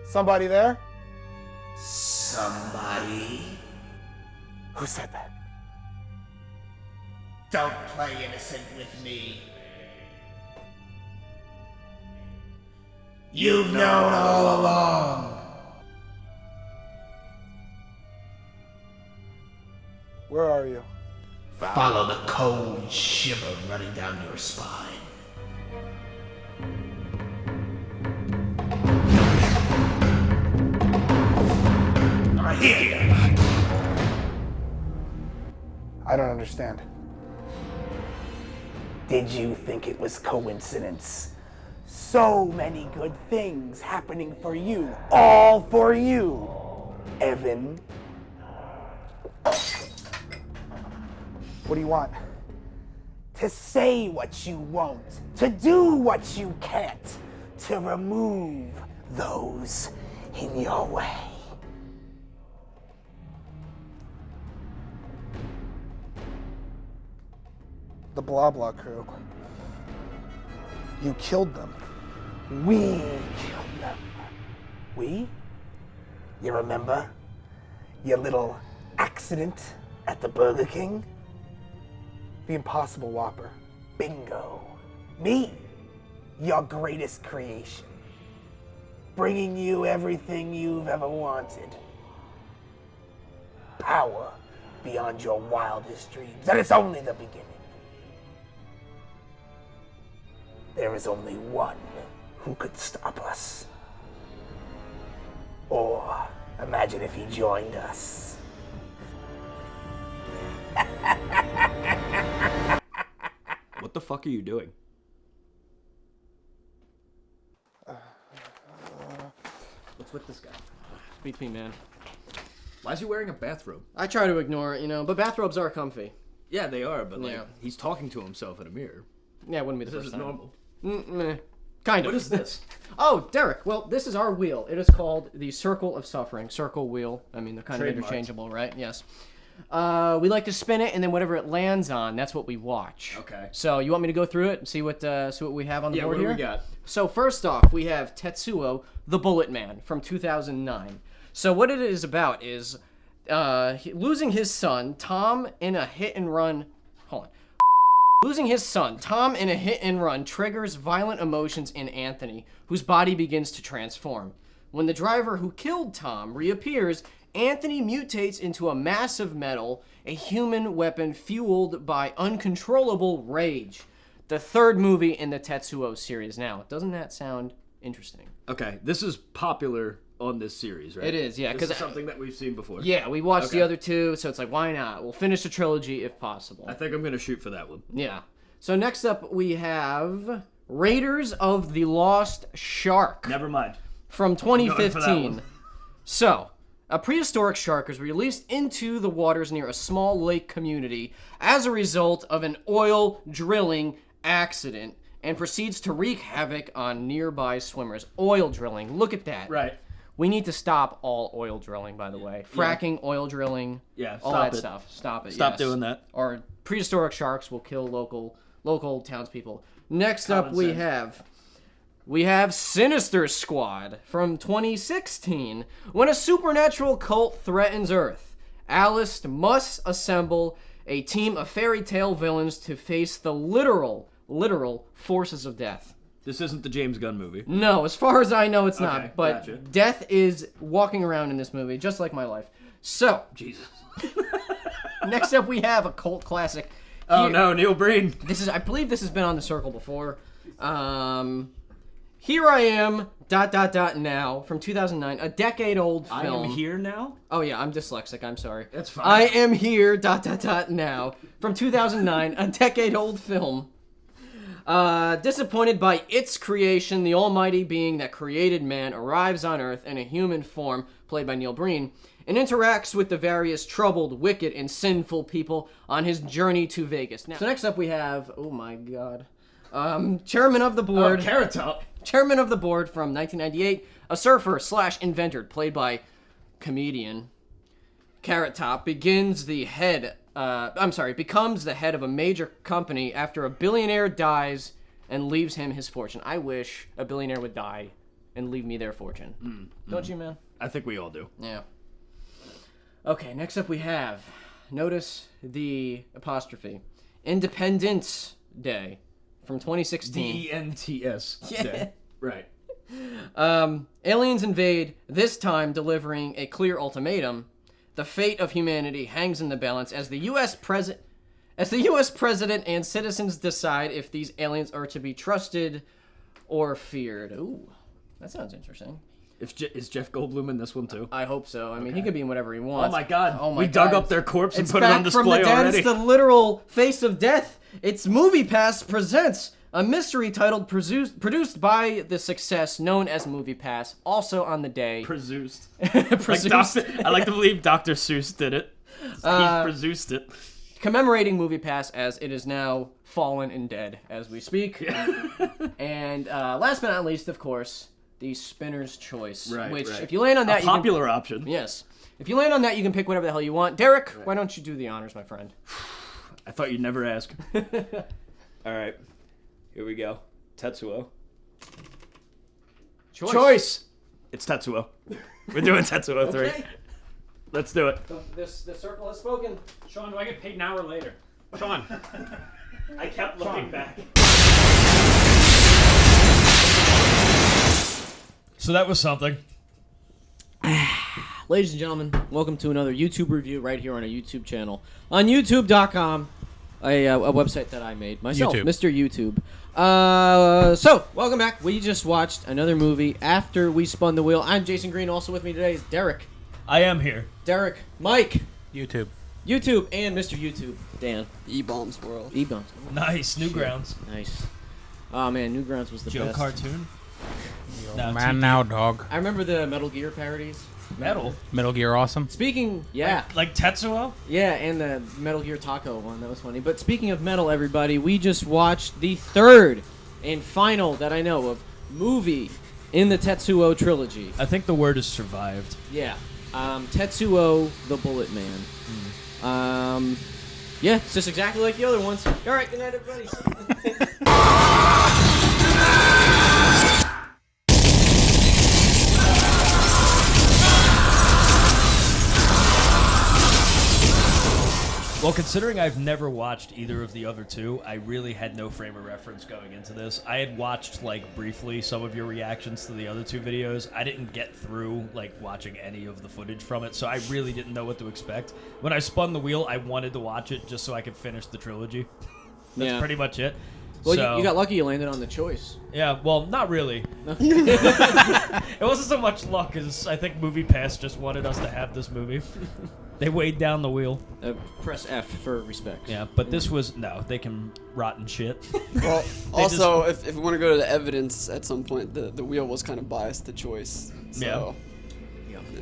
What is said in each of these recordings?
Somebody there? Somebody? Who said that? Don't play innocent with me. You've known all along. Where are you? Follow the cold shiver running down your spine. I hear you. I don't understand. Did you think it was coincidence? So many good things happening for you. All for you, Evan. What do you want? To say what you won't. To do what you can't. To remove those in your way. The Blah Blah crew. You killed them. We killed them. We? You remember? Your little accident at the Burger King? The Impossible Whopper. Bingo. Me, your greatest creation. Bringing you everything you've ever wanted. Power beyond your wildest dreams. And it's only the beginning. There is only one who could stop us. Or imagine if he joined us. What the fuck are you doing? What's with this guy? Beats me, man. Why is he wearing a bathrobe? I try to ignore it, but bathrobes are comfy. Yeah, they are, but Yeah. he's talking to himself in a mirror. Yeah, it wouldn't be the This first is time. normal. Meh. Kind of. What is this? Oh, Derek. Well, this is our wheel. It is called the Circle of Suffering. Circle wheel. I mean, they're kind of Trademarked. interchangeable, right? Yes. We like to spin it, and then whatever it lands on, that's what we watch. Okay. So you want me to go through it and see what we have on the Yeah, board what do here? we got? So first off, we have Tetsuo, the Bullet Man from 2009. So what it is about is losing his son, Tom, in a hit and run. Hold on. Losing his son, Tom, in a hit and run triggers violent emotions in Anthony, whose body begins to transform. When the driver who killed Tom reappears, Anthony mutates into a massive metal, a human weapon fueled by uncontrollable rage. The third movie in the Tetsuo series. Now, doesn't that sound interesting? Okay, this is popular on this series, right? It is, yeah, This 'cause is something that we've seen before. Yeah, we watched the Okay. other two, so it's like, why not? We'll finish the trilogy if possible. I think I'm gonna shoot for that one. Yeah. So next up we have Raiders of the Lost Shark Never mind. from going for that 2015. one. So, a prehistoric shark is released into the waters near a small lake community as a result of an oil drilling accident and proceeds to wreak havoc on nearby swimmers. Oil drilling, look at that. Right. We need to stop all oil drilling, by the way. Fracking, oil drilling, Yeah, all stop that it. stuff. Stop it. Stop yes. doing that. Or prehistoric sharks will kill local townspeople. Next up, Common sense. we have Sinister Squad from 2016. When a supernatural cult threatens Earth, Alice must assemble a team of fairy tale villains to face the literal forces of death. This isn't the James Gunn movie. No, as far as I know, it's Okay, not. But gotcha. death is walking around in this movie, just like my life. So, Jesus. next up, we have a cult classic. Oh Here- no, Neil Breen. I believe this has been on the circle before. Here I am, ... now, from 2009, a decade-old film. I am here now. Oh yeah, I'm dyslexic, I'm sorry. That's fine. I am here, ... now, from 2009, a decade-old film. Disappointed by its creation, the almighty being that created man arrives on Earth in a human form, played by Neil Breen, and interacts with the various troubled, wicked, and sinful people on his journey to Vegas. Now, so next up we have, oh my god, chairman of the board. Carrot Top. Chairman of the board from 1998, a surfer / inventor, played by comedian Carrot Top, becomes the head of a major company after a billionaire dies and leaves him his fortune. I wish a billionaire would die and leave me their fortune. Don't you, man? I think we all do. Yeah. Okay, next up we have, notice the apostrophe, Independence Day from 2016. DENTS. Yeah. Day. Right. Aliens invade, this time delivering a clear ultimatum. The fate of humanity hangs in the balance as the U.S. president and citizens decide if these aliens are to be trusted or feared. Ooh, that sounds interesting. Is Jeff Goldblum in this one too? I hope so. I mean, he could be in whatever he wants. Oh my God! Oh my we God. dug up their corpse and It's put it on back from display the dead. already. It's the literal face of death. It's MoviePass presents a mystery titled produced by the success known as MoviePass. Also on the day. Produced. Produced. I like to believe Dr. Seuss did it. He produced it. Commemorating MoviePass as it is now fallen and dead as we speak. And last but not least, of course, the spinner's choice. Right, which, right. if you land on that, A popular option. Yes. If you land on that, you can pick whatever the hell you want. Derek, why don't you do the honors, my friend? I thought you'd never ask. All right. Here we go. Tetsuo. Choice! It's Tetsuo. We're doing Tetsuo 3. Okay. Let's do it. The circle has spoken. Sean, do I get paid now or later? Sean. I kept looking back. So that was something. Ladies and gentlemen, welcome to another YouTube review right here on our YouTube channel. On YouTube.com, a website that I made myself, YouTube. Mr. YouTube. So, welcome back. We just watched another movie after we spun the wheel. I'm Jason Green. Also with me today is Derek. I am here. Derek, Mike, YouTube. YouTube, and Mr. YouTube, Dan. E-Bombs World. E-Bumps. Nice. Newgrounds. Nice. Oh man, Newgrounds was the Joe best. cartoon. No, Man now, dog. I remember the Metal Gear parodies. Metal. Metal Gear Awesome. Speaking, yeah. Like Tetsuo? Yeah, and the Metal Gear Taco one. That was funny. But speaking of metal, everybody, we just watched the third and final that I know of movie in the Tetsuo trilogy. I think the word is survived. Yeah. Tetsuo the Bullet Man. Yeah, it's just exactly like the other ones. All right, good night, everybody. Well, considering I've never watched either of the other two, I really had no frame of reference going into this. I had watched, like, briefly some of your reactions to the other two videos. I didn't get through, like, watching any of the footage from it, so I really didn't know what to expect. When I spun the wheel, I wanted to watch it just so I could finish the trilogy. That's Yeah. pretty much it. Well, So- you got lucky you landed on the choice. Yeah, well, not really. It wasn't so much luck as I think MoviePass just wanted us to have this movie. They weighed down the wheel. Press F for respect. Yeah, but this was no. They can rot and shit. Well, also, if we want to go to the evidence at some point, the wheel was kind of biased to choice. So.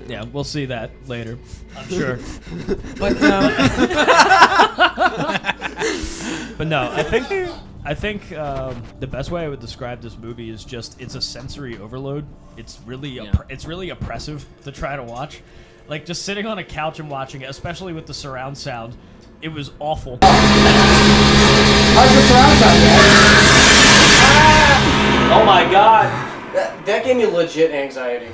Yeah, we'll see that later. I'm sure. But, But no, I think the best way I would describe this movie is just it's a sensory overload. It's really it's really oppressive to try to watch. Like just sitting on a couch and watching it, especially with the surround sound, it was awful. How's your surround sound, man? Oh my god! that gave me legit anxiety.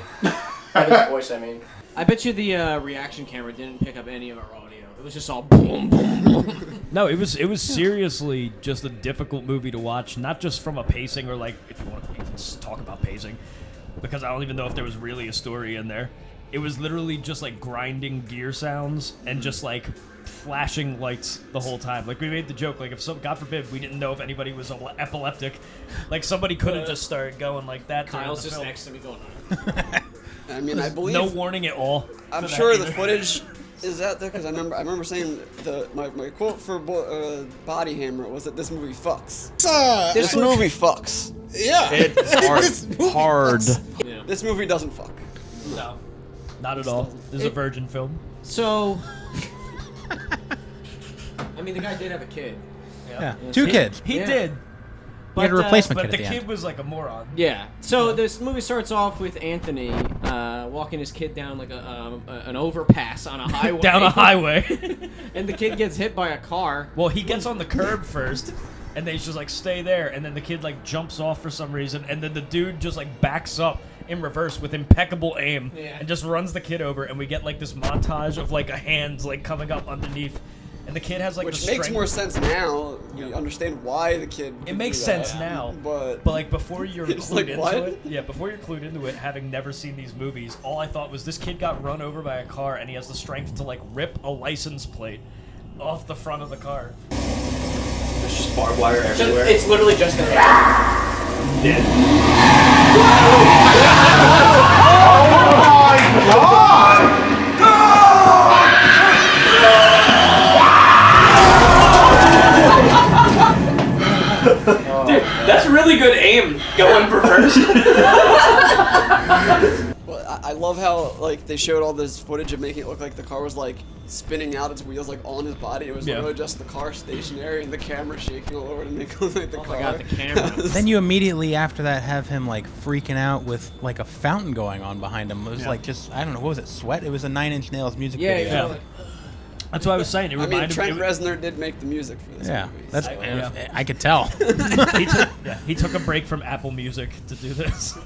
Evan's voice, I mean. I bet you the reaction camera didn't pick up any of our audio. It was just all boom, boom, boom. No, it was seriously just a difficult movie to watch, not just from a pacing or like if you want to even talk about pacing, because I don't even know if there was really a story in there. It was literally just like grinding gear sounds and just like flashing lights the whole time. Like we made the joke, like if some, God forbid, we didn't know if anybody was epileptic, like somebody could have just started going like that. during Kyle's the just film. next to me going, I mean, I believe. No warning at all. I'm for that sure the either. footage is out there because I remember saying my quote for Body Hammer was that this movie fucks. This movie fucks. Hard. This movie doesn't fuck. No, not at all. This is a virgin film. So, I mean, the guy did have a kid. Yeah. Two kids. He Yeah. did. He had a replacement But kid the at the kid end. was like a moron. Yeah. So this movie starts off with Anthony walking his kid down like an overpass on a highway. Down a highway. And the kid gets hit by a car. Well, he gets on the curb first, and then he's just like, stay there. And then the kid like jumps off for some reason, and then the dude just like backs up in reverse with impeccable aim and just runs the kid over, and we get like this montage of like a hand like coming up underneath, and the kid has like Which the makes strength. more sense now. You understand why the kid. It could makes do that, sense now, but like before you're It's clued like, into what? it, before you're clued into it, having never seen these movies, all I thought was this kid got run over by a car, and he has the strength to like rip a license plate off the front of the car. There's just barbed wire everywhere. It's literally just the Dude, that's really good aim going reverse. Well, I love how like they showed all this footage of making it look like the car was like spinning out its wheels like on his body. It was literally just the car stationary and the camera shaking all over to make it look like the car. Oh my god, the camera. Then you immediately after that have him like freaking out with like a fountain going on behind him. It was like just I don't know, what was it? Sweat? It was a Nine Inch Nails music Yeah, video. yeah. That's what I was saying. It I reminded mean, Trent me. Reznor did make the music for this Yeah, movie. that's so- I could tell. He took a break from Apple Music to do this.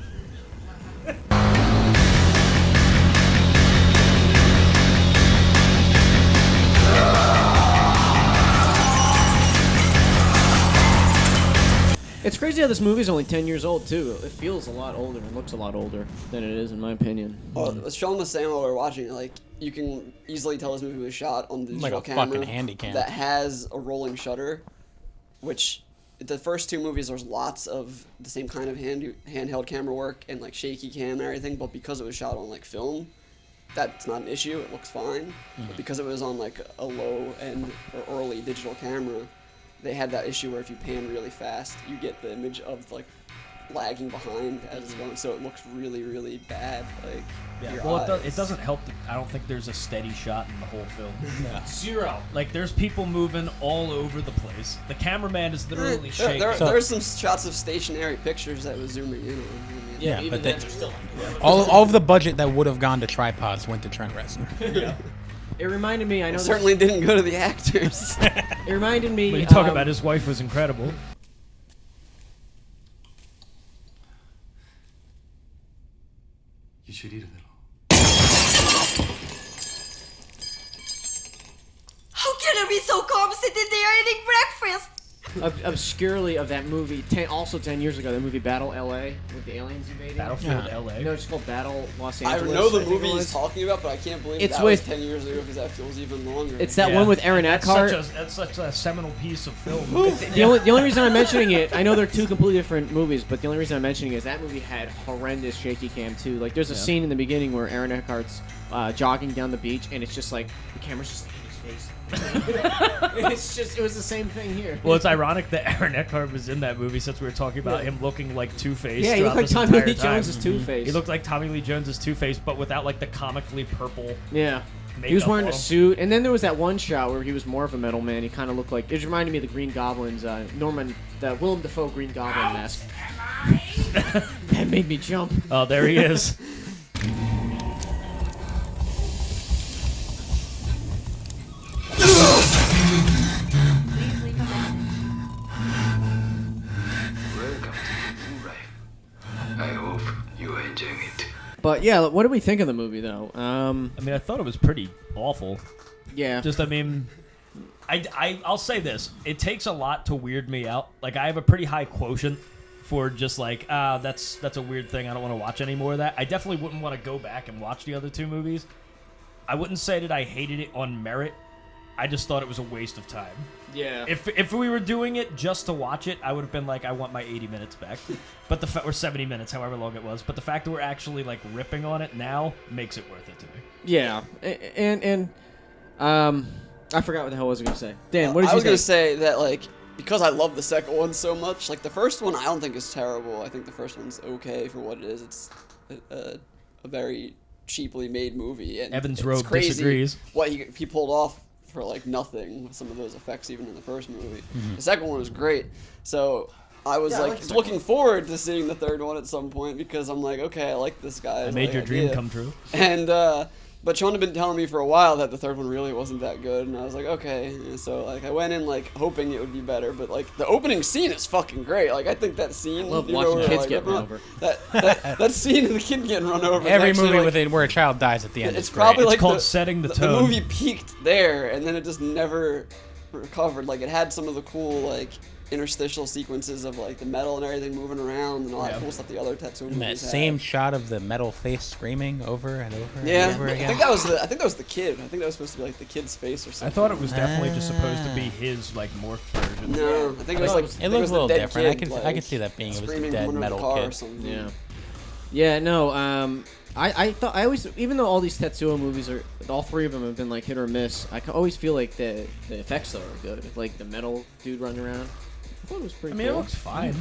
It's crazy how this movie's only 10 years old too. It feels a lot older and looks a lot older than it is in my opinion. Well, Sean was saying while we were watching it, like you can easily tell this movie was shot on the Like digital a camera fucking handy cam. that has a rolling shutter, which the first two movies there's lots of the same kind of handheld camera work and like shaky cam and everything, but because it was shot on like film, that's not an issue. It looks fine. But because it was on like a low end or early digital camera, they had that issue where if you pan really fast, you get the image of like lagging behind as it's going, so it looks really, really bad. Like your Well, eyes. it doesn't help that I don't think there's a steady shot in the whole film. Zero. Like there's people moving all over the place. The cameraman is literally shaking. There's some shots of stationary pictures that was zooming in on. Yeah, even but then they're still. all of the budget that would have gone to tripods went to Trent Reznor. It reminded me. I know. Certainly didn't go to the actors. It reminded me. When you talk about his wife was incredible. You should eat a little. How can I be so calm sitting there eating breakfast? Obscurely of that movie, also 10 years ago, that movie Battle L.A. with the aliens invading. Battlefield LA. No, it's called Battle Los I Angeles. know the think movie it he's was. talking about, but I can't believe It's that was with- 10 years ago because that feels even longer. It's that one with Aaron Eckhart. That's such a seminal piece of film. The only reason I'm mentioning it, I know they're two completely different movies, but the only reason I'm mentioning it is that movie had horrendous shaky cam too. Like there's a scene in the beginning where Aaron Eckhart's jogging down the beach, and it's just like the camera's just like in his face. It was the same thing here. Well, it's ironic that Aaron Eckhart was in that movie since we were talking about him looking like Two-Face. Yeah, he looked like Tommy Lee Jones' Two-Face. He looked like Tommy Lee Jones' Two-Face, but without like the comically purple. Yeah. Makeup He was wearing on a him. suit, and then there was that one shot where he was more of a metal man. He kind of looked like it reminded me of the Green Goblin's the Willem Dafoe Green Goblin mask. That made me jump. Oh, there he is. Welcome to Blu-ray. I hope you are enjoying it. But yeah, what do we think of the movie though? I mean, I thought it was pretty awful. Yeah. Just, I mean, I'll say this. It takes a lot to weird me out. Like, I have a pretty high quotient for just like, that's a weird thing. I don't want to watch any more of that. I definitely wouldn't want to go back and watch the other two movies. I wouldn't say that I hated it on merit. I just thought it was a waste of time. Yeah. If we were doing it just to watch it, I would have been like, I want my 80 minutes back. But or 70 minutes, however long it was. But the fact that we're actually like ripping on it now makes it worth it to me. Yeah. And I forgot what the hell I was gonna say. Dan, what did I you was think? gonna say that like because I love the second one so much. Like the first one, I don't think is terrible. I think the first one's okay for what it is. It's a very cheaply made movie, and Evans it's Rowe crazy disagrees. what he pulled off for like nothing with some of those effects even in the first movie. The second one was great, so I was like looking forward to seeing the third one at some point because I'm like, okay, I like this guy. I made your dream come true. And But Sean had been telling me for a while that the third one really wasn't that good, and I was like, okay. And so like I went in like hoping it would be better, but like the opening scene is fucking great. Like I think that scene. Love you know, watching where, kids like, get run everyone- over. That scene of the kid getting run over. is Every actually, movie like, with it where a child dies at the end. It's is great. probably It's like called setting the The tone. movie peaked there, and then it just never recovered. Like it had some of the cool like interstitial sequences of like the metal and everything moving around and all that cool stuff the other Tetsuo And that movies had. same shot of the metal face screaming over and over Yeah, and over I again. think that was the kid. I think that was supposed to be like the kid's face or something. I thought it was definitely just supposed to be his like morphed version. No, I think it was like it looks a little different. I could could see that being it was a screaming dead from under the metal car or kid. something. Yeah. Yeah, no, I thought, I always, even though all these Tetsuo movies are, all three of them have been like hit or miss, I always feel like the effects though are good. Like the metal dude running around. I thought it was pretty I mean, cool. it looks fine.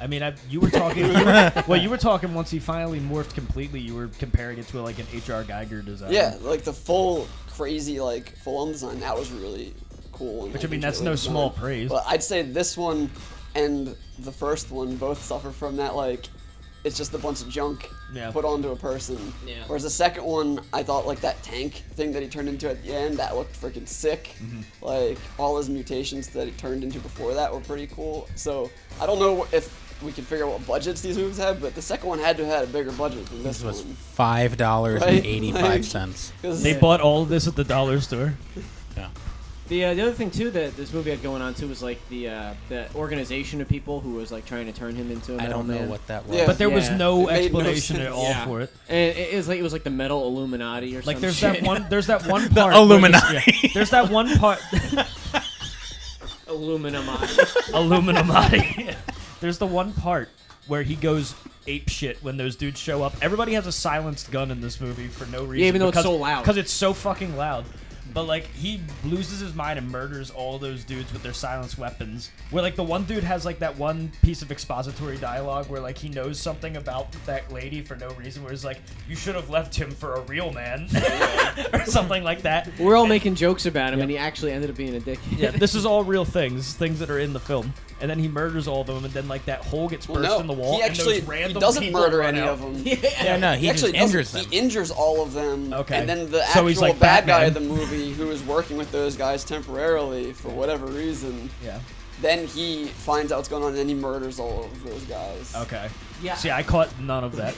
I mean, you were talking. You were talking once he finally morphed completely. You were comparing it to like an H.R. Geiger design. Yeah, like the full crazy like full-on design. That was really cool. And, Which, like, I mean, that's really no designed. small praise. But I'd say this one and the first one both suffer from that like it's just a bunch of junk put onto a person. Yeah. Whereas the second one, I thought like that tank thing that he turned into at the end, that looked freaking sick. Like all his mutations that he turned into before that were pretty cool. So I don't know if we can figure out what budgets these movies had, but the second one had to have had a bigger budget than this This was one. $5.85. 'Cause They bought all of this at the dollar store. Yeah. The other thing too that this movie had going on too was like the organization of people who was like trying to turn him into a I metal don't know man. what that was. Yeah. But there was Yeah. no It made no explanation at sense. all Yeah. for it. And it was like the metal Illuminati or Like some there's shit. there's that one part. The where there's- Illuminati. yeah, there's that one part. Illuminati. Illuminati. There's the one part where he goes ape shit when those dudes show up. Everybody has a silenced gun in this movie for no reason. even though it's so loud. Because it's so fucking loud. But like he loses his mind and murders all those dudes with their silenced weapons. Where like the one dude has like that one piece of expository dialogue where like he knows something about that lady for no reason. Where it's like you should have left him for a real man or something like that. We're all making jokes about him, and he actually ended up being a dick. Yeah, this is all real things that are in the film. And then he murders all of them, and then like that hole gets burst no, in the wall. he actually and those random he doesn't people murder run any out. of them. Yeah, no, he actually just injures doesn't. them. He injures all of them. Okay. And then the So actual he's like bad guy Batman. of the movie, who is working with those guys temporarily for whatever reason, Yeah. then he finds out what's going on, and then he murders all of those guys. Okay. Yeah. See, I caught none of that.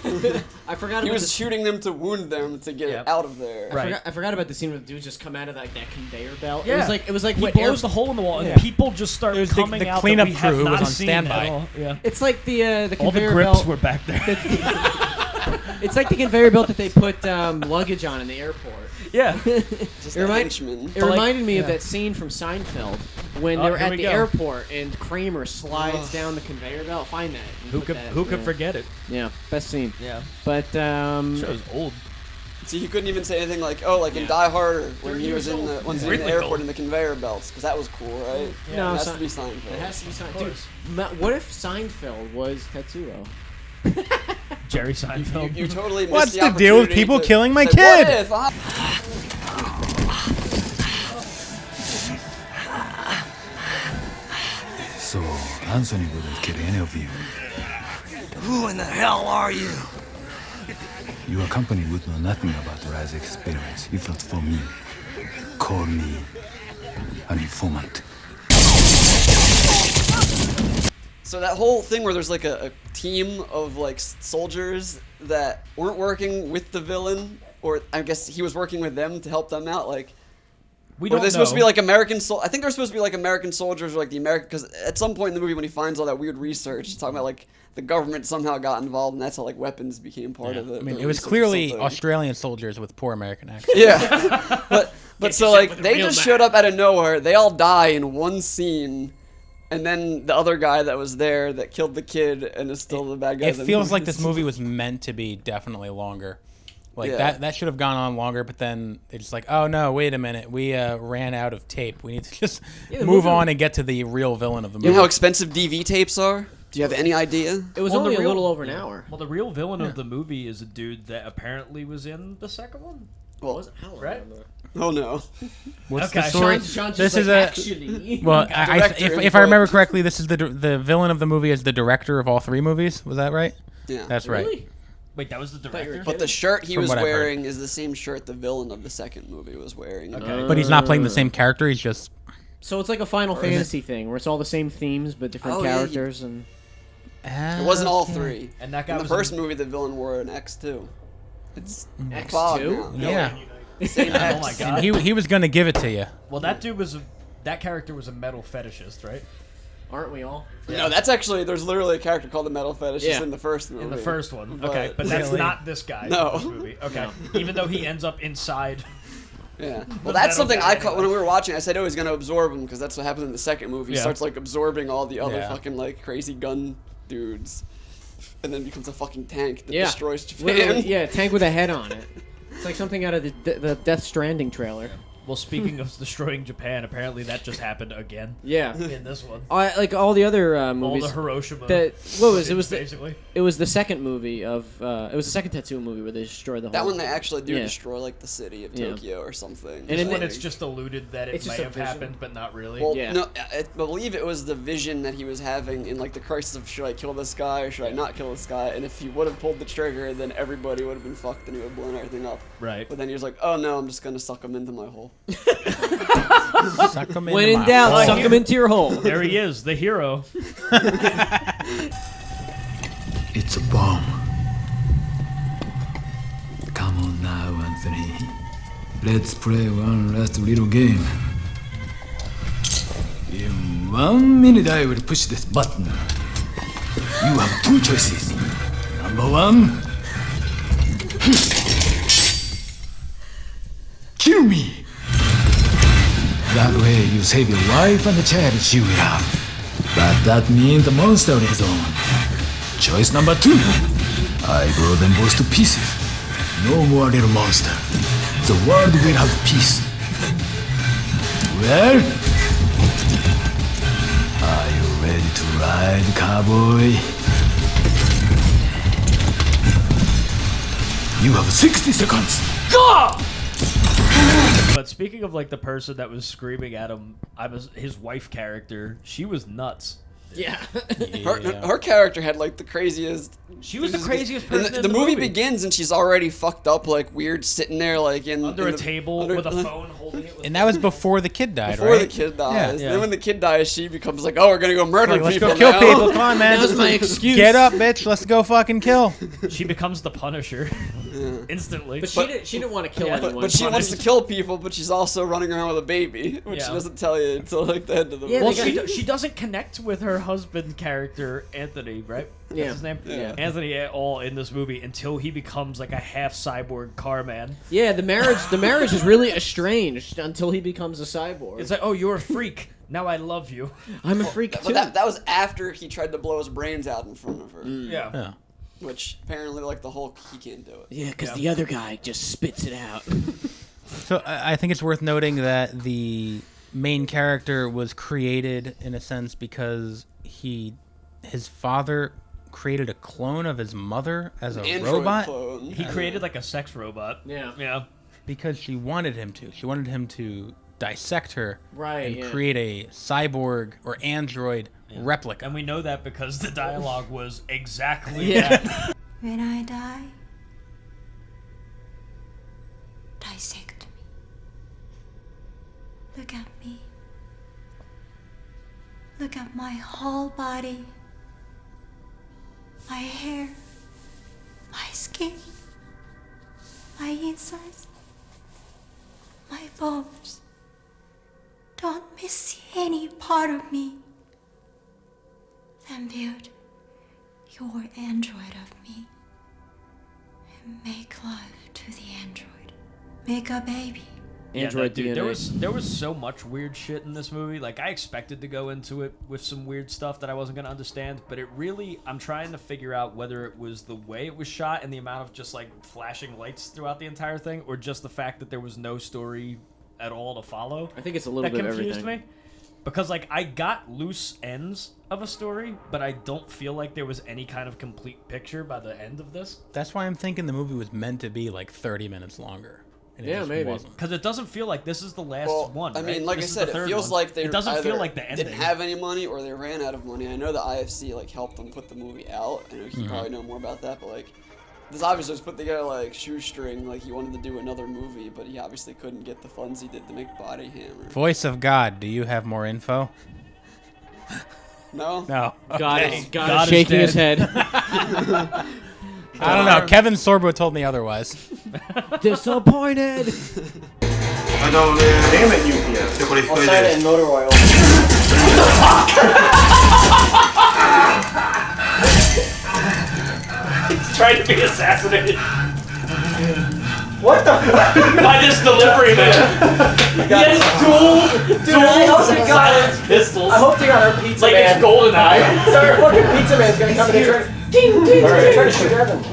I forgot He about was the, shooting them to wound them to get Yep. out of there. Right. I forgot about the scene where the dudes just come out of like that conveyor belt. Yeah. It was like He what blows air- the hole in the wall, and Yeah. people just start It was the- coming the out. cleanup that we have crew not was on seen standby. at all. Yeah. It's like the All the conveyor grips belt. were back there. It's like the conveyor belt that they put luggage on in the airport. Yeah. Just It the remind- henchman. It reminded me of that scene from Seinfeld when Oh, they were here at we the go. airport and Kramer slides down the conveyor belt. Find that. and Who put could that, who could yeah. forget it? Yeah, best scene. Yeah. But Show's old. See, he couldn't even say anything like, "Oh, like in Die Hard when he was in the when he was in the Really airport old. in the conveyor belts," because that was cool, right? No, it has Sein- to be Seinfeld. it has to be Seinfeld. Dude, what if Seinfeld was Tetsuo? Jerry Seinfeld. You totally missed What's the the deal with opportunity people to killing my say, kid? What if I... So, Anthony wouldn't kill any of you. Who in the hell are you? Your company would know nothing about the Rise experiments if not for me. Call me an informant. So that whole thing where there's like a team of like soldiers that weren't working with the villain, or I guess he was working with them to help them out, like... We Or don't they're know. supposed to be like American I think they're supposed to be like American soldiers or like the American, because at some point in the movie when he finds all that weird research, talking about like the government somehow got involved and that's how like weapons became part of it. I mean, the it was research or clearly something. Australian soldiers with poor American accents. Yeah, but so like they just showed up out of nowhere. They all die in one scene, and then the other guy that was there that killed the kid and is still the bad guy. It of the feels like movie. this movie was meant to be definitely longer. Like Yeah. that should have gone on longer, but then they're just like, oh no, wait a minute, we ran out of tape. We need to just the move movie- on and get to the real villain of the You movie. know how expensive DV tapes are? Do you have any idea? It was Well, only the a real- little over an hour. Well, the real villain of the movie is a dude that apparently was in the second one. Well, Right? oh no. What's Okay. the story? Sean's This just is like, a actually. well, Director if I input. remember correctly, this is the villain of the movie is the director of all three movies. Was that right? Yeah. That's right. Really? Wait, that was the director? But the shirt he From was what I've heard. wearing is the same shirt the villain of the second movie was wearing. Okay. But he's not playing the same character. He's just. So it's like a Final Fantasy thing where it's all the same themes but different Oh, yeah, characters and. It wasn't all three. And that guy In the was first movie, the villain wore an X2. It's X2? Fog now. Yeah. Same X. Oh my god. He was gonna give it to you. Well, that dude was that character was a metal fetishist, right? Aren't we all? No, that's actually there's literally a character called the Metal Fetishist Yeah. in the first movie. In the first one. Okay, but that's Really? not this guy No. in this movie. Okay. Even though he ends up inside. Yeah. The Well, that's metal something guy I caught when anyway. we were watching. I said, "Oh, he's gonna absorb him," because that's what happens in the second movie. He Yeah. starts like absorbing all the other Yeah. fucking like crazy gun dudes, and then becomes a fucking tank that Yeah. destroys Japan. Literally, yeah, tank with a head on it. It's like something out of the Death Stranding trailer. Well, speaking of destroying Japan, apparently that just happened again Yeah. in this one. Like all the other All movies. the Hiroshima. What was it? Was basically. It was the second movie of. It was the second Tetsuo movie where they destroyed the whole. That one they actually do Yeah. destroy like the city of Yeah. Tokyo or something. And This in one, the- it's just alluded that it It's may just a have vision. happened, but not really. Well, Yeah. no, I believe it was the vision that he was having in like the crisis of should I kill this guy or should I not kill this guy? And if he would have pulled the trigger, then everybody would have been fucked and he would have blown everything up. Right. But then he was like, "Oh no, I'm just gonna suck him into my hole." Suck 'em When into in my doubt, hole. suck him into your hole. There he is, the hero. It's a bomb. Come on now, Anthony. Let's play one last little game. In 1 minute, I will push this button. You have two choices. Number one, kill me. That way, you save your wife and the child she will have. But that means the monster is on. Choice number two. I blow them both to pieces. No more little monster. The world will have peace. Well, are you ready to ride, cowboy? You have 60 seconds. Go! But speaking of like the person that was screaming at him, his wife character. She was nuts. Yeah. Her character had like the craziest. She was the craziest and person. the movie begins and she's already fucked up, like weird, sitting there like under in a table with a phone holding it. With And that was before the kid died, before right? the kid dies. Yeah. Then when the kid dies, she becomes like, "Oh, we're gonna go murder Like, let's people go kill now." people. Come on, man. That was my excuse. Get up, bitch. Let's go fucking kill. She becomes the Punisher instantly. But she didn't want to kill Yeah, anyone. But she wants to Punished. kill people, but she's also running around with a baby, which she Yeah. doesn't tell you until like the end of the Yeah, Well, movie. she doesn't connect with her husband character, Anthony, right? That's Yeah. his name? Yeah. Anthony at all in this movie until he becomes like a half cyborg car man. Yeah, the marriage is really estranged until he becomes a cyborg. It's like, oh, you're a freak. Now I love you. I'm a freak too. But that was after he tried to blow his brains out in front of her, Yeah. Yeah. which apparently, like the Hulk, he can't do it. Yeah, because the other guy just spits it out. So I think it's worth noting that the main character was created in a sense because his father created a clone of his mother as a Android robot clone. He created like a sex robot. Yeah. Yeah. because she wanted him to. She wanted him to dissect her Right, and yeah. create a cyborg or android replica. And we know that because the dialogue was exactly Yeah. that. When I die, dissect me. Look at me. Look at my whole body. My hair, my skin, my insides, my bones. Don't miss any part of me. Then build your android of me and make love to the android. Make a baby. Android dude, DNA. there was so much weird shit in this movie. Like I expected to go into it with some weird stuff that I wasn't gonna understand, but it really, I'm trying to figure out whether it was the way it was shot and the amount of just like flashing lights throughout the entire thing, or just the fact that there was no story at all to follow. I think it's a little That bit of confused everything. me. Because like I got loose ends of a story, but I don't feel like there was any kind of complete picture by the end of this. That's why I'm thinking the movie was meant to be like 30 minutes longer. And it Yeah, just maybe. wasn't. Because it doesn't feel like this is the last Well, one. I mean, right? like This I is said, the it third feels one. like they It doesn't either feel like the ending. didn't have any money or they ran out of money. I know the IFC like helped them put the movie out. I know you probably know more about that, but like this obviously was put together like shoestring, like he wanted to do another movie, but he obviously couldn't get the funds he did to make Body Hammer. Voice of God, do you have more info? No? No. God Okay. is God is shaking dead. his head. I don't know. Kevin Sorbo told me otherwise. Disappointed. I'll sign it in motor oil. He's trying to be assassinated What the? by this delivery man. He has dual silenced pistols. I hope they got our pizza Like man. it's GoldenEye. So our fucking pizza man's gonna come in and try to shoot Evan.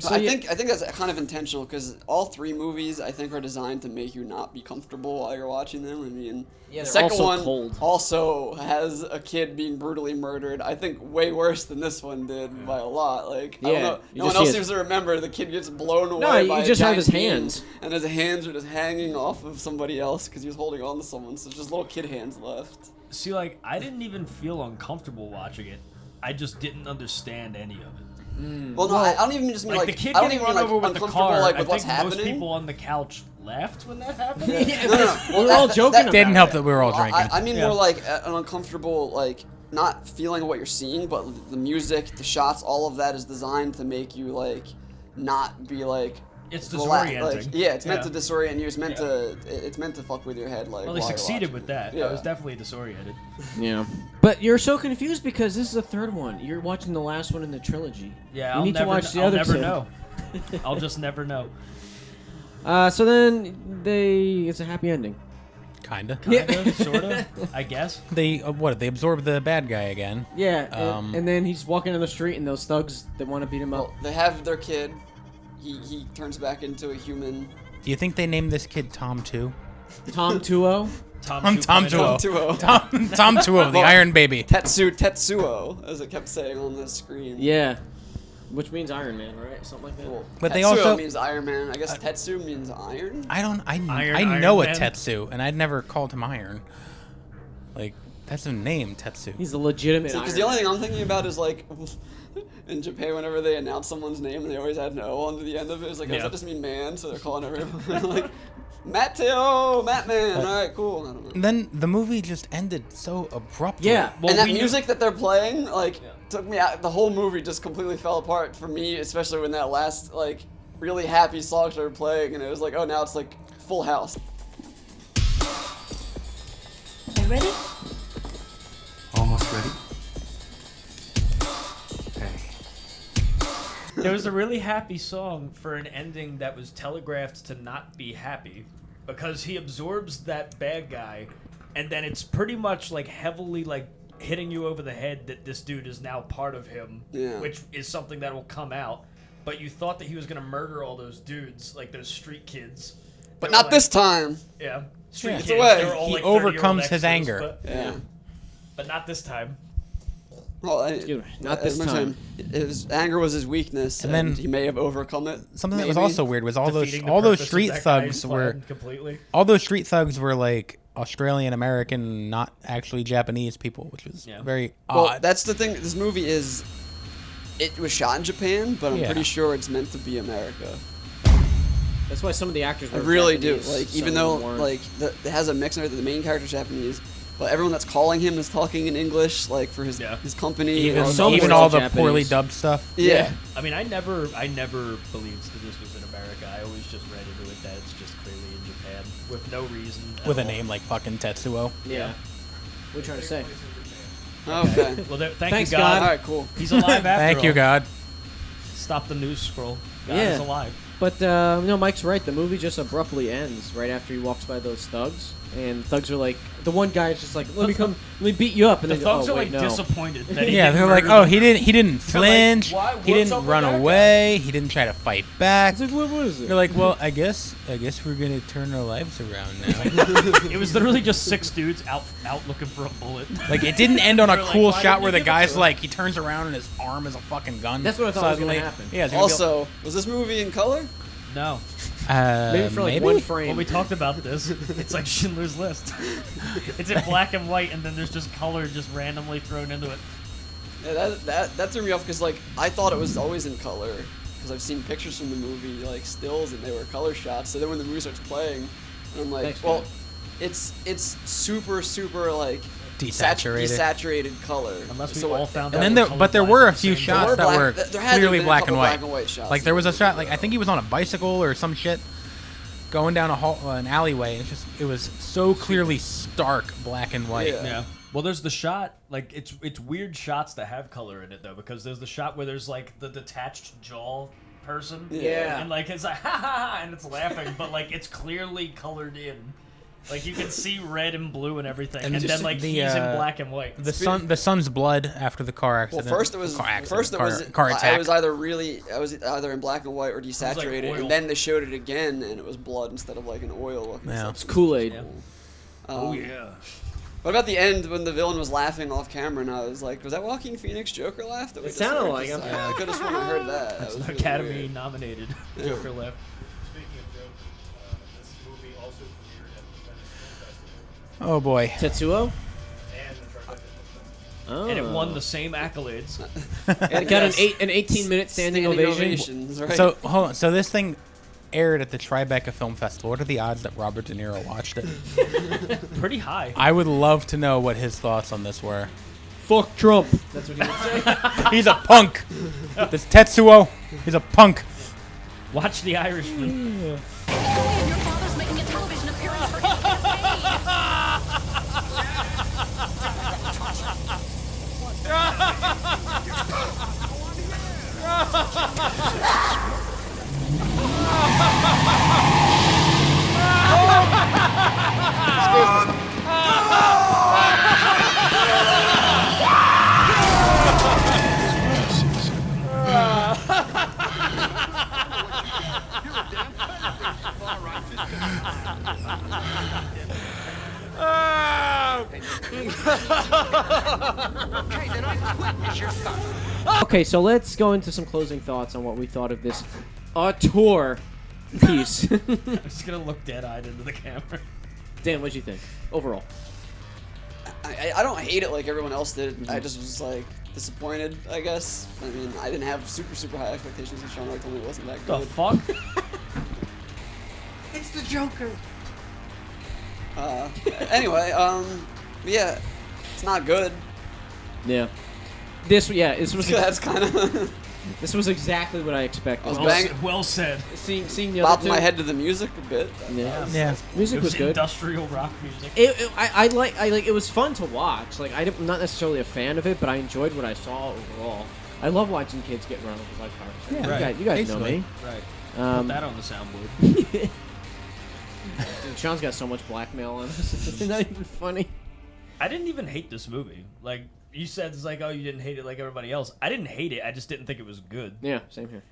So I think that's kind of intentional because all three movies I think are designed to make you not be comfortable while you're watching them. I mean, Yeah, the they're second also one cold. also has a kid being brutally murdered. I think way worse than this one did by a lot. Like I Yeah, don't know, you no just one else see seems to remember the kid gets blown away. you by a just have giant his beam, hands. and his hands are just hanging off of somebody else because he was holding on to someone. So it's just little kid hands left. See, like, I didn't even feel uncomfortable watching it. I just didn't understand any of it. Well, no, I don't even just mean Like, like the kid I don't getting even run mean like over with the uncomfortable car, like I with what's think most happening. people on the couch laughed when that happened. No, no. We were all joking about Didn't it. help that we were all Well, drinking. I mean Yeah. more like an uncomfortable, like not feeling what you're seeing, but the music, the shots, all of that is designed to make you like not be like. It's relax- disorienting. Like, yeah, it's meant Yeah. to disorient you. It's meant to. It's meant to fuck with your head. Like. Well, they while you're succeeded watching. with that. Yeah. I was definitely disoriented. Yeah. But you're so confused because this is the third one. You're watching the last one in the trilogy. Yeah, You I'll need never, to watch the I'll other never two. know. I'll just never know. So then it's a happy ending. Kinda. Kinda, sorta, I guess. They they absorb the bad guy again. Yeah. Um, and then he's walking on the street and those thugs that want to beat him up. Well, they have their kid. He turns back into a human. Do you think they named this kid Tom too? Tom Tuo. Tom 2.0. Tuo. Tetsuo. Tom Tuo, the Iron Baby. Tetsuo, as it kept saying on the screen. Yeah. Which means Iron Man, right? Something like that. Well, But they Tetsuo also- means Iron Man. I guess Tetsu means iron. I Iron know a Man. Tetsu, and I'd never called him Iron. Like that's a name, Tetsu. He's a legitimate Iron Because the only Man. thing I'm thinking about is like in Japan, whenever they announce someone's name, they always had an O on the end of it. It's like, does Yeah. that just mean man? So they're calling everyone like Matteo, Matman. All right, cool. I don't know. And then the movie just ended so abruptly. Yeah. Well, And that we knew- music that they're playing, like, took me out. The whole movie just completely fell apart for me, especially when that last, like, really happy song started playing, and it was like, oh, now it's like Full House. You ready? Almost ready. Hey. There was a really happy song for an ending that was telegraphed to not be happy because he absorbs that bad guy and then it's pretty much like heavily like hitting you over the head that this dude is now part of him, Yeah. which is something that will come out. But you thought that he was going to murder all those dudes, like those street kids. But They were not like- this time. Yeah. Street Yeah. kids. It's away. they were all He like 30-year-old overcomes his extras, anger. Yeah. But not this time. Well, Excuse me, not as this much time. His anger was his weakness, And and then- he may have overcome it. Something that was maybe. also weird was all those Defeating the those purpose of street that guy's thugs were plan completely. like Australian American, not actually Japanese people, which was Yeah. very Well, odd. that's the thing. This movie is. It was shot in Japan, but I'm Yeah. pretty sure it's meant to be America. That's why some of the actors I were really do. Japanese, Like, some even of though them weren't. like it has a mix of it, the main character's Japanese, but everyone that's calling him is talking in English, like for his Yeah. his company. even and some even were all all the Japanese. poorly dubbed stuff. yeah. I mean, I never believed that this was in America. I always just read into it that it's just clearly in Japan with no reason. at With a all. name like fucking Tetsuo. Yeah. What are you trying to say? Okay. Well, thank Thanks, you, God. All right. Cool. He's alive after Thank you, all. God. Stop the news scroll. God Yeah. is alive. But no, Mike's right. The movie just abruptly ends right after he walks by those thugs, and thugs are like, the one guy is just like, let me beat you up, and The then thugs oh, are wait, like no. disappointed. That he Yeah, didn't they're like, murder oh, them. he didn't like, flinch. why- He what's didn't up with run that guy? away. He didn't try to fight back. It's like, what is it? They're like, well, I guess we're gonna turn our lives around now. It was literally just 6 dudes out looking for a bullet. Like, it didn't end on a They're like, cool why shot didn't where you the give it guy's to him? like, he turns around and his arm is a fucking gun. That's what I thought was gonna Suddenly- happen. Yeah, it's gonna be Also, was this movie in color? No. Maybe for like maybe? one frame. Well, we talked about this. It's like Schindler's List. It's in black and white, and then there's just color just randomly thrown into it. Yeah, that threw me off because like I thought it was always in color because I've seen pictures from the movie, like stills, and they were color shots. So then when the movie starts playing, and I'm like, Thanks, well, man. it's super like Desaturated. color. Unless we So all what- found And out then we're but there colorblind were a at the few same shots There that were were black- there had to clearly have been a black couple and white. black and white shots Like in there was the a shot, like I think he was on a bicycle or some shit, going down an alleyway. And it was so clearly stark black and white. Yeah. Yeah. Well, there's the shot, like, it's weird shots that have color in it, though, because there's the shot where there's, like, the detached jaw person. Yeah. And, like, it's like, ha ha ha, and it's laughing, but, like, it's clearly colored in. Like, you can see red and blue and everything, and just then, like, the, he's in black and white. The son's blood after the car Well, accident. first it was car attack. I was either in black and white or desaturated, oil. and then they showed it again, and it was blood instead of like an oil looking Yeah. stuff. It's Kool-Aid. Yeah. Oh yeah. What about the end when the villain was laughing off camera, and I was like, was that Joaquin Phoenix Joker laugh? That we It just sounded heard? like him. I could have sworn I heard that. That's That was an really Academy weird. nominated Joker laugh. Speaking of jokes, this movie also premiered at the Venice Film Festival Oh boy. Tetsuo? and the Tribeca Film Festival. Oh. And it won the same accolades. And it got an 18-minute standing ovation. ovations, right? So hold on. So this thing aired at the Tribeca Film Festival. What are the odds that Robert De Niro watched it? Pretty high. I would love to know what his thoughts on this were. Fuck Trump. That's what he would say. He's a punk. This Tetsuo, he's a punk. Watch The Irishman. Your father's making a television appearance for his campaign. Okay, so let's go into some closing thoughts on what we thought of this auteur piece. I'm just gonna look dead-eyed into the camera. Dan, what'd you think overall? I don't hate it like everyone else did. I just was like disappointed, I guess. I mean, I didn't have super high expectations, and Sean told me it wasn't that The good. fuck? It's the Joker. Anyway, yeah, it's not good. Yeah. This was That's kind of this was exactly what I expected. I was Well, bang- well said. Seeing the other bopping two. my head to the music a bit. Yeah. Yeah. Music It was good. industrial rock music. I like it was fun to watch. Like I'm not necessarily a fan of it, but I enjoyed what I saw overall. I love watching kids get run over like cars. Yeah, You guys know basically. me. Right. Um, Put that on the soundboard. Dude, Sean's got so much blackmail on us. It's not even funny. I didn't even hate this movie. Like, you said, it's like, oh, you didn't hate it like everybody else. I didn't hate it. I just didn't think it was good. Yeah, same here.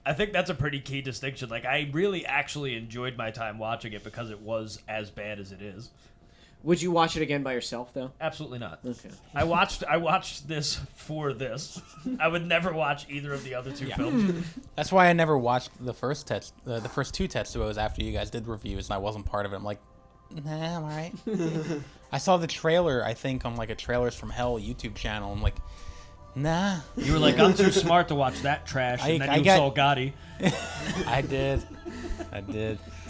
I think that's a pretty key distinction. Like, I really actually enjoyed my time watching it because it was as bad as it is. Would you watch it again by yourself though? Absolutely not. Okay. I watched this for this. I would never watch either of the other two films. That's why I never watched the first the first two Tetsuos after you guys did reviews, and I wasn't part of it. I'm like, nah, I'm alright. I saw the trailer, I think, on like a Trailers from Hell YouTube channel. I'm like, nah. You were like, I'm too smart to watch that trash, and then you saw Gotti. I did.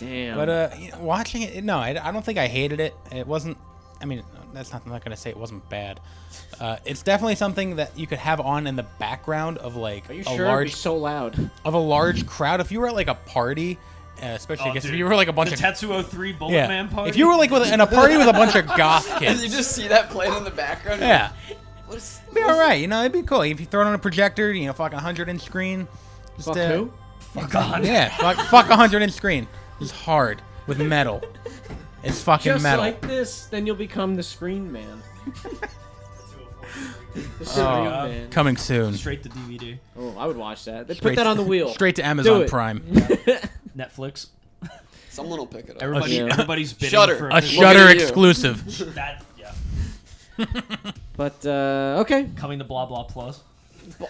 Damn. But you know, watching it, no, I don't think I hated it. It wasn't. I mean, I'm not gonna say it wasn't bad. It's definitely something that you could have on in the background of like Are you a sure? It'd be large so loud. of a large crowd. If you were at like a party, especially Oh, I guess if dude. you were like a bunch the of Tetsuo 3 Bullet yeah, Man party. if you were like in a party with a bunch of goth And kids, you just see that playing in the background. you're yeah, like, What is, it'd be all right. You know, it'd be cool if you throw it on a projector. You know, fucking 100-inch screen. Just, Fuck who? Fuck on. Yeah, fuck 100-inch screen. It's hard with metal. It's fucking Just metal. like this, then you'll become the Screen Man. The Screen God. Man. Coming soon. Straight to DVD. Oh, I would watch that. They put Straight that to- on the wheel. Straight to Do Amazon it. Prime. Netflix. Someone will pick it up. Everybody's bidding Shudder. for A We'll Shudder get you. exclusive. that. Yeah. But okay, Coming to Blah Blah Plus.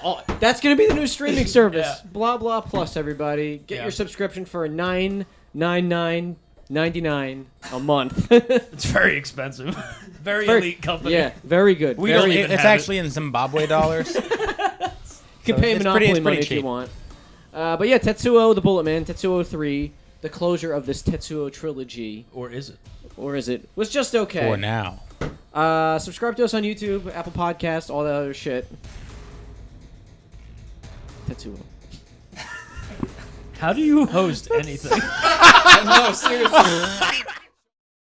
oh, that's gonna be the new streaming service. Yeah. Blah blah plus. Everybody, get Yeah. your subscription for $9.99 a month. It's very expensive. very elite company. Yeah, very good. We very, don't you even It's have actually in Zimbabwe dollars. can pay it's Monopoly pretty money if cheap. you want. But yeah, Tetsuo the Bullet Man, Tetsuo 3, the closure of this Tetsuo trilogy. Or is it? Or is it? Was just okay. For now. Subscribe to us on YouTube, Apple Podcasts, all that other shit. Tetsuo. How do you host anything? No, seriously.